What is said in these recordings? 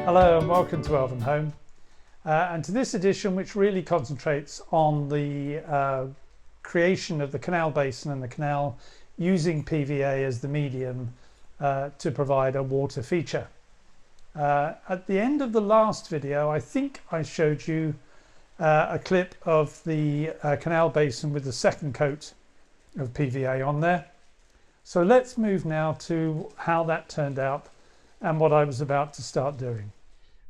Hello and welcome to Elvenhome, and to this edition, which really concentrates on the creation of the Canal Basin and the canal using PVA as the medium to provide a water feature. At the end of the last video, I think I showed you a clip of the Canal Basin with the second coat of PVA on there. So let's move now to how that turned out and what I was about to start doing.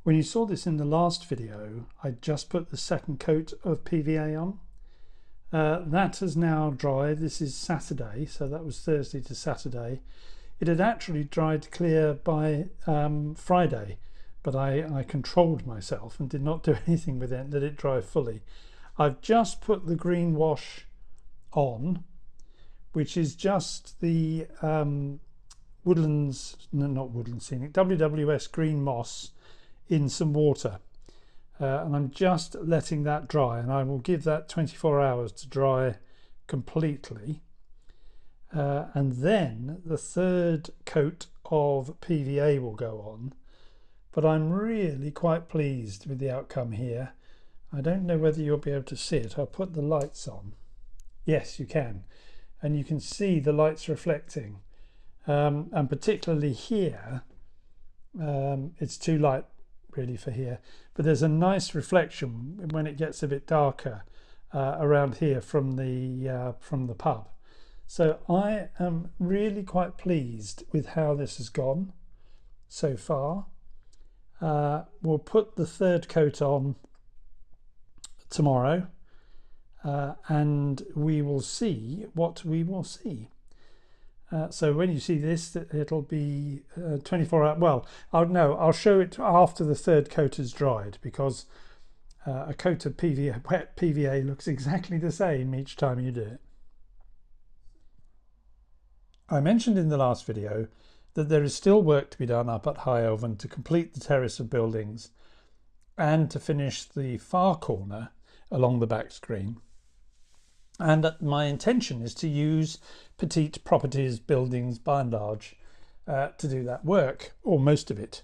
When you saw this in the last video, I just put the second coat of PVA on. That has now dried. This is Saturday, so that was Thursday to Saturday. It had actually dried clear by Friday, but I controlled myself and did not do anything with it and let it dry fully. I've just put the green wash on, which is just the Woodlands, no, not Woodland Scenic, WWS green moss in some water, and I'm just letting that dry, and I will give that 24 hours to dry completely, and then the third coat of PVA will go on. But I'm really quite pleased with the outcome here. I don't know whether you'll be able to see it. I'll put the lights on. Yes, you can, and you can see the lights reflecting, and particularly here, it's too light really for here, but there's a nice reflection when it gets a bit darker around here from the pub. So I am really quite pleased with how this has gone so far. We'll put the third coat on tomorrow, and we will see what we will see. So when you see this, it'll be 24 hours. Well, I'll show it after the third coat is dried, because a coat of PVA, wet PVA, looks exactly the same each time you do it. I mentioned in the last video that there is still work to be done up at High Elven to complete the terrace of buildings and to finish the far corner along the back screen. And my intention is to use Petite Properties buildings by and large to do that work, or most of it.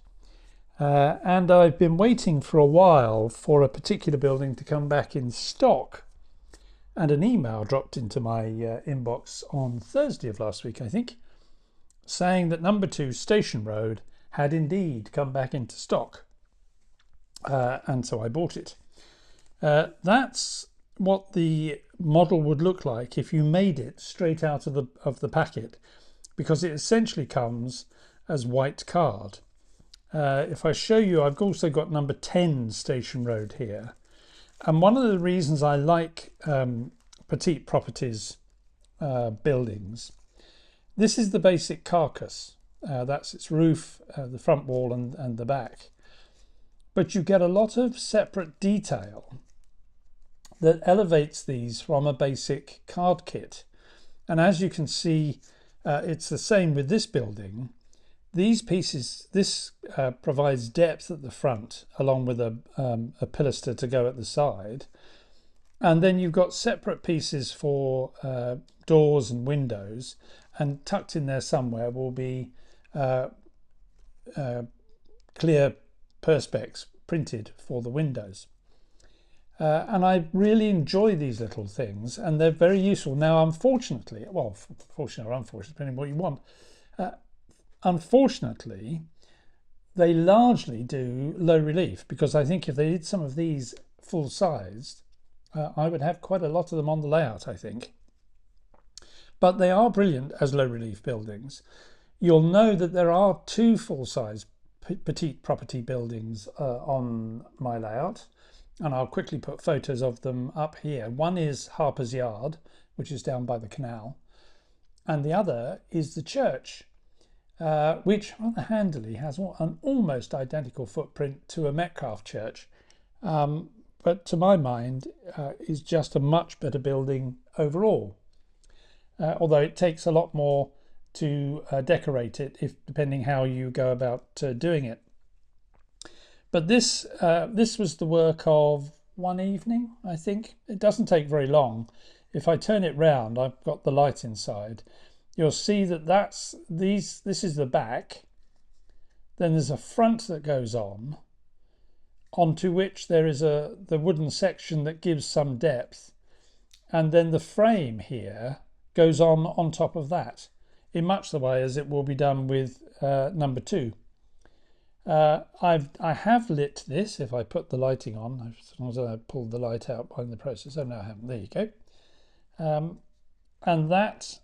And I've been waiting for a while for a particular building to come back in stock. And an email dropped into my inbox on Thursday of last week, I think, saying that number 2 Station Road had indeed come back into stock. And so I bought it. That's what the model would look like if you made it straight out of the packet, because it essentially comes as white card. If I show you, I've also got number 10 Station Road here, and one of the reasons I like Petite Properties buildings, this is the basic carcass, that's its roof, the front wall and the back, but you get a lot of separate detail that elevates these from a basic card kit. And as you can see, it's the same with this building. These pieces, this provides depth at the front along with a pilaster to go at the side, and then you've got separate pieces for doors and windows, and tucked in there somewhere will be clear perspex printed for the windows. And I really enjoy these little things, and they're very useful. Now, unfortunately, well, fortunately or unfortunately, depending on what you want, unfortunately, they largely do low relief, because I think if they did some of these full-sized, I would have quite a lot of them on the layout, I think. But they are brilliant as low relief buildings. You'll know that there are 2 full-size Petite Property buildings on my layout, and I'll quickly put photos of them up here. One is Harper's Yard, which is down by the canal, and the other is the church, which rather handily has an almost identical footprint to a Metcalfe church, but to my mind is just a much better building overall, although it takes a lot more to decorate it, depending how you go about doing it. But this was the work of one evening, I think. It doesn't take very long. If I turn it round, I've got the light inside. You'll see that this is the back. Then there's a front that goes on, onto which there is the wooden section that gives some depth, and then the frame here goes on top of that, in much the way as it will be done with number 2. I have lit this. If I put the lighting on, as long as I pulled the light out in the process. Oh no, I haven't. There you go. And that,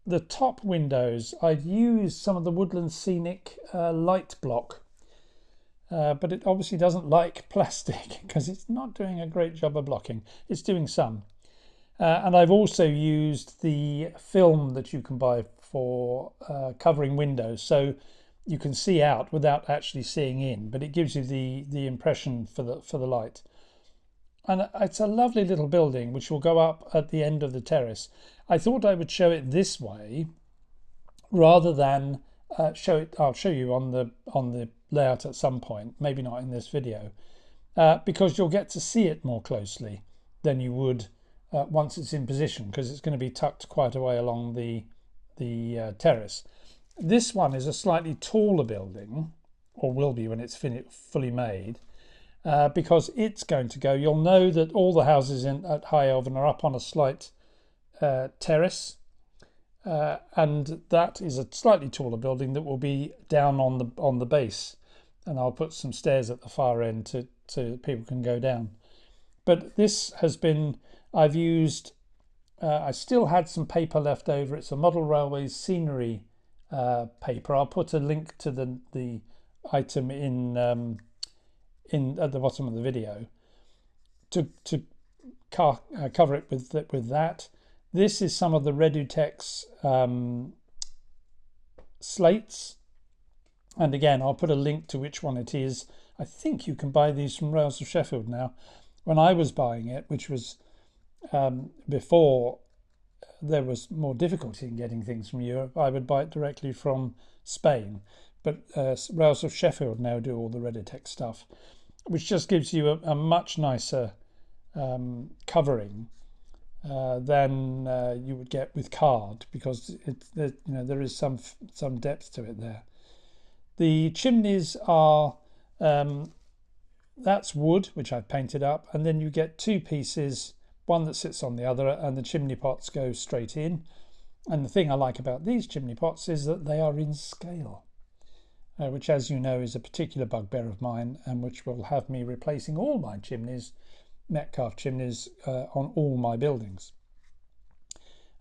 the top windows, I've used some of the Woodland Scenic light block, but it obviously doesn't like plastic because it's not doing a great job of blocking. It's doing some. And I've also used the film that you can buy for covering windows, so you can see out without actually seeing in, but it gives you the impression for the light. And it's a lovely little building which will go up at the end of the terrace. I thought I would show it this way rather than show it. I'll show you on the layout at some point, maybe not in this video, because you'll get to see it more closely than you would once it's in position, because it's going to be tucked quite a way along the terrace. This one is a slightly taller building, or will be when it's fully made, because it's going to go. You'll know that all the houses at High Elven are up on a slight terrace, and that is a slightly taller building that will be down on the base, and I'll put some stairs at the far end so people can go down. But this has been, I've used, I still had some paper left over. It's a Model Railways Scenery paper. I'll put a link to the item in at the bottom of the video to cover it with that. This is some of the Redutex slates, and again I'll put a link to which one it is. I think you can buy these from Rails of Sheffield now. When I was buying it, which was before there was more difficulty in getting things from Europe, I would buy it directly from Spain. But Rails of Sheffield now do all the Redutex stuff, which just gives you a much nicer covering than you would get with card, because there is some depth to it there. The chimneys are that's wood, which I've painted up, and then you get 2 pieces, one that sits on the other, and the chimney pots go straight in. And the thing I like about these chimney pots is that they are in scale, which, as you know, is a particular bugbear of mine, and which will have me replacing all my chimneys, Metcalfe chimneys, on all my buildings.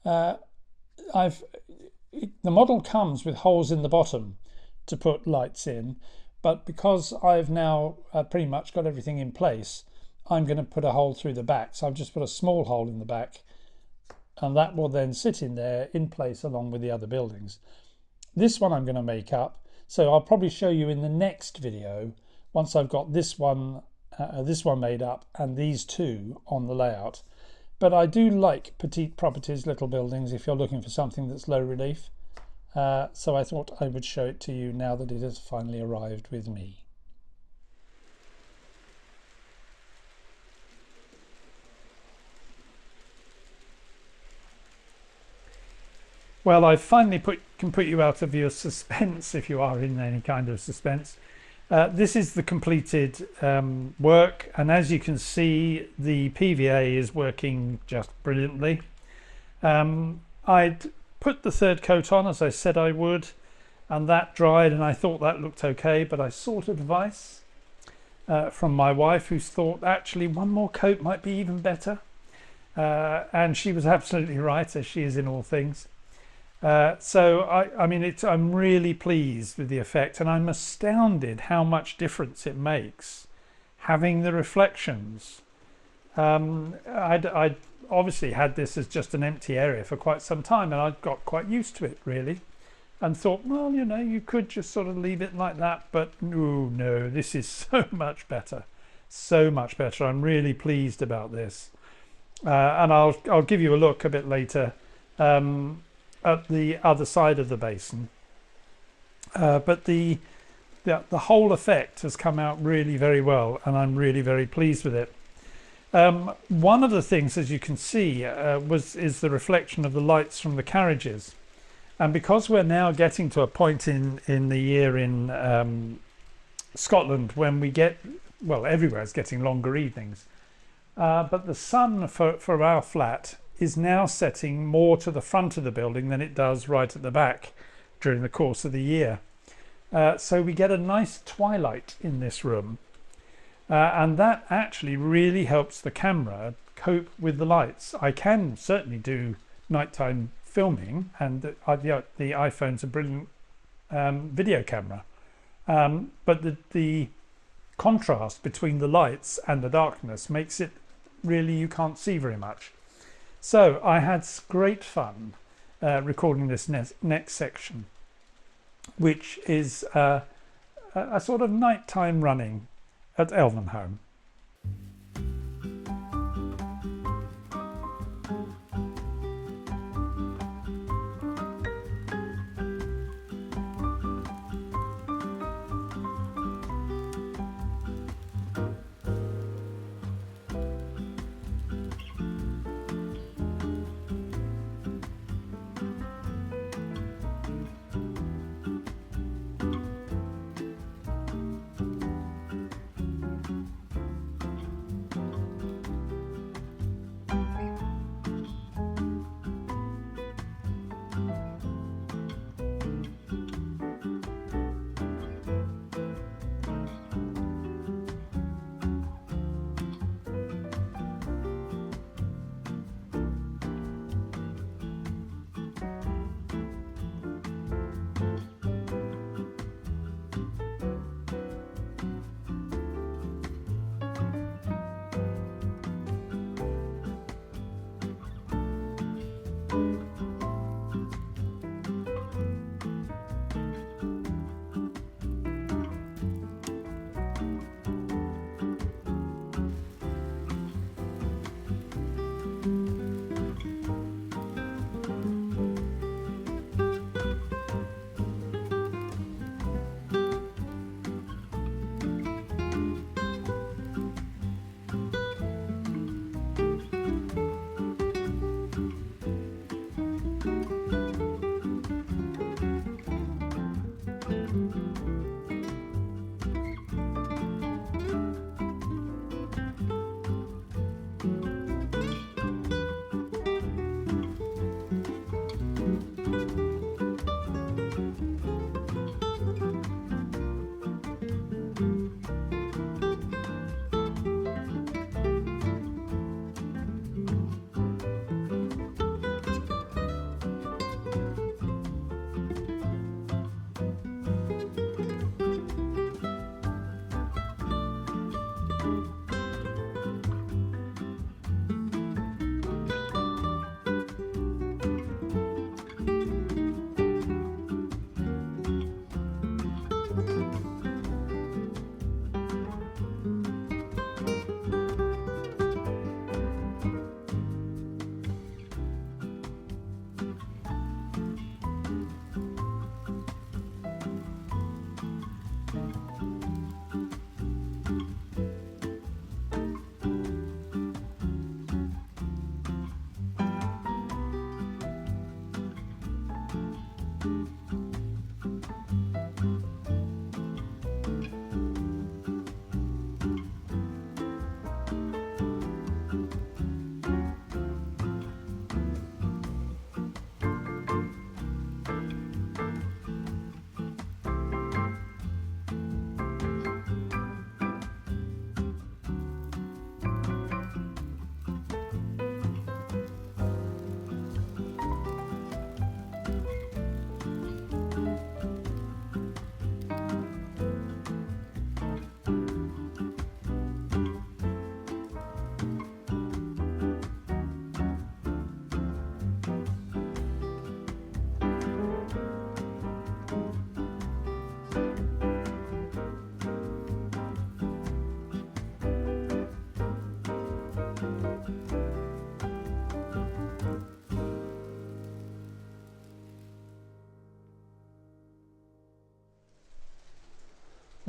The model comes with holes in the bottom to put lights in, but because I've now pretty much got everything in place, I'm going to put a hole through the back. So I've just put a small hole in the back, and that will then sit in there in place along with the other buildings. This one I'm going to make up, so I'll probably show you in the next video once I've got this one made up and these 2 on the layout. But I do like Petite Properties little buildings if you're looking for something that's low relief. So I thought I would show it to you now that it has finally arrived with me. Well, I finally can put you out of your suspense if you are in any kind of suspense. This is the completed work, and as you can see, the PVA is working just brilliantly. I'd put the 3rd coat on, as I said I would, and that dried, and I thought that looked okay, but I sought advice from my wife, who's thought actually one more coat might be even better, and she was absolutely right, as she is in all things. So I mean, I'm really pleased with the effect, and I'm astounded how much difference it makes having the reflections. I'd obviously had this as just an empty area for quite some time, and I'd got quite used to it really, and thought, well, you could just sort of leave it like that, but no, this is so much better, so much better. I'm really pleased about this, and I'll give you a look a bit later at the other side of the basin, but the whole effect has come out really very well, and I'm really very pleased with it. One of the things, as you can see, is the reflection of the lights from the carriages, and because we're now getting to a point in the year in Scotland when we get well, everywhere is getting longer evenings. But the sun for our flat is now setting more to the front of the building than it does right at the back during the course of the year. So we get a nice twilight in this room. And that actually really helps the camera cope with the lights. I can certainly do nighttime filming, and the iPhone's a brilliant video camera. But the contrast between the lights and the darkness makes it really, you can't see very much. So I had great fun recording this next section, which is a sort of nighttime running at Elvenhome.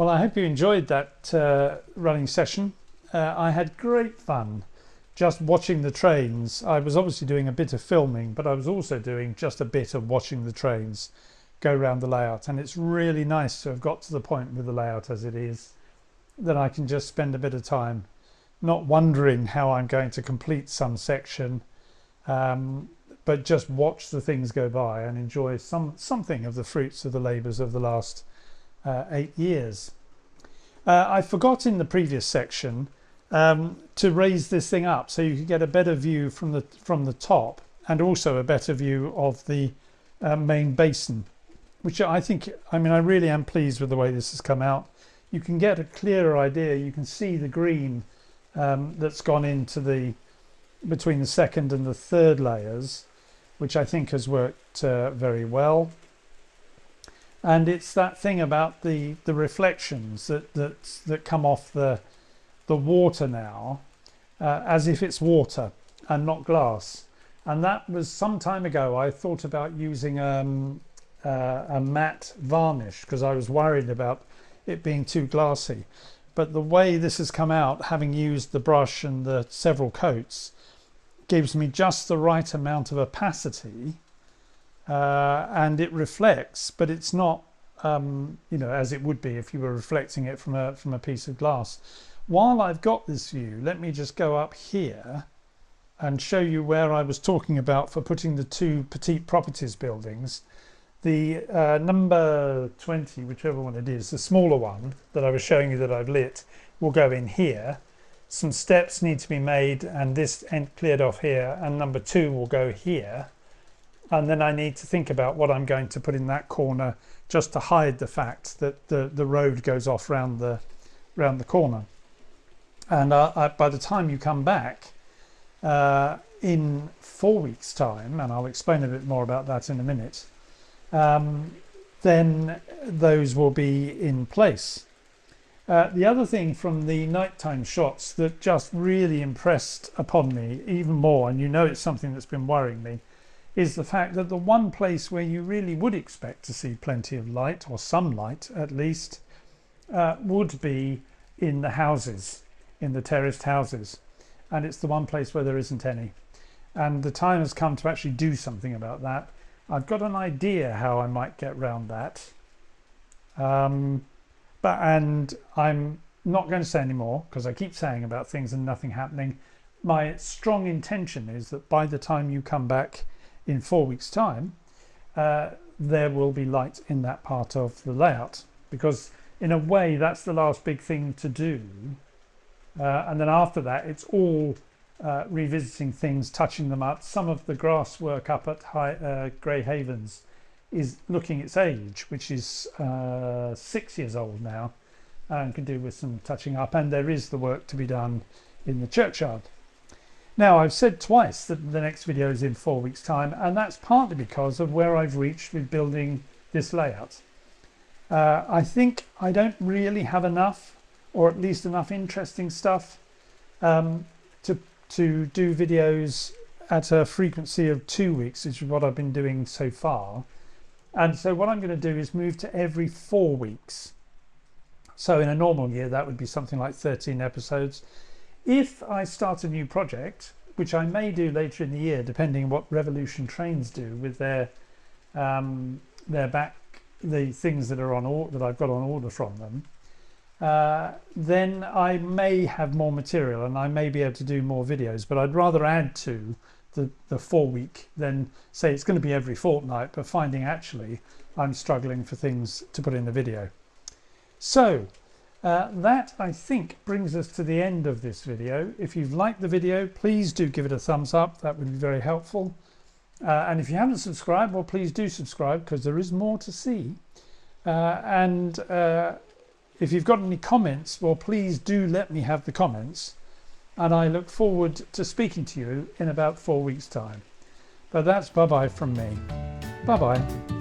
Well, I hope you enjoyed that running session. I had great fun just watching the trains. I was obviously doing a bit of filming, but I was also doing just a bit of watching the trains go around the layout. And it's really nice to have got to the point with the layout as it is. then I can just spend a bit of time not wondering how I'm going to complete some section, but just watch the things go by and enjoy something of the fruits of the labours of the last 8 years. I forgot in the previous section to raise this thing up so you could get a better view from the top, and also a better view of the main basin, which I really am pleased with the way this has come out. You can get a clearer idea. You can see the green that's gone into between the second and the third layers, which I think has worked very well. And it's that thing about the reflections that come off the water now, as if it's water and not glass. And that was some time ago. I thought about using a matte varnish because I was worried about it being too glassy. But the way this has come out, having used the brush and the several coats, gives me just the right amount of opacity, and it reflects, but it's not as it would be if you were reflecting it from a piece of glass. While I've got this view, let me just go up here and show you where I was talking about for putting the two Petite Properties buildings. The number 20, whichever one it is, the smaller one that I was showing you that I've lit, will go in here. Some steps need to be made and this end cleared off here, and number 2 will go here. And then I need to think about what I'm going to put in that corner, just to hide the fact that the road goes off round the corner. And by the time you come back in 4 weeks' time, and I'll explain a bit more about that in a minute, then those will be in place. The other thing from the nighttime shots that just really impressed upon me even more, and it's something that's been worrying me, is the fact that the one place where you really would expect to see plenty of light, or some light at least, would be in the houses, in the terraced houses. And it's the one place where there isn't any. And the time has come to actually do something about that. I've got an idea how I might get round that. And I'm not going to say any more because I keep saying about things and nothing happening. My strong intention is that by the time you come back in 4 weeks' time, there will be light in that part of the layout, because in a way that's the last big thing to do. And then after that, it's all revisiting things, touching them up. Some of the grass work up at Grey Havens is looking its age, which is 6 years old now, and can do with some touching up. And there is the work to be done in the churchyard. Now, I've said twice that the next video is in 4 weeks' time, and that's partly because of where I've reached with building this layout. I think I don't really have enough, or at least enough interesting stuff, to do videos at a frequency of 2 weeks, which is what I've been doing so far. And so what I'm going to do is move to every 4 weeks. So in a normal year, that would be something like 13 episodes. If I start a new project, which I may do later in the year, depending on what Revolution Trains do with the things that are that I've got on order from them, then I may have more material and I may be able to do more videos, but I'd rather add to the 4 week than say it's going to be every fortnight, but finding actually I'm struggling for things to put in the video. So that I think brings us to the end of this video. If you've liked the video, please do give it a thumbs up. That would be very helpful. And if you haven't subscribed, well, please do subscribe, because there is more to see. If you've got any comments, well, please do let me have the comments. And I look forward to speaking to you in about 4 weeks' time. But that's bye-bye from me. Bye-bye.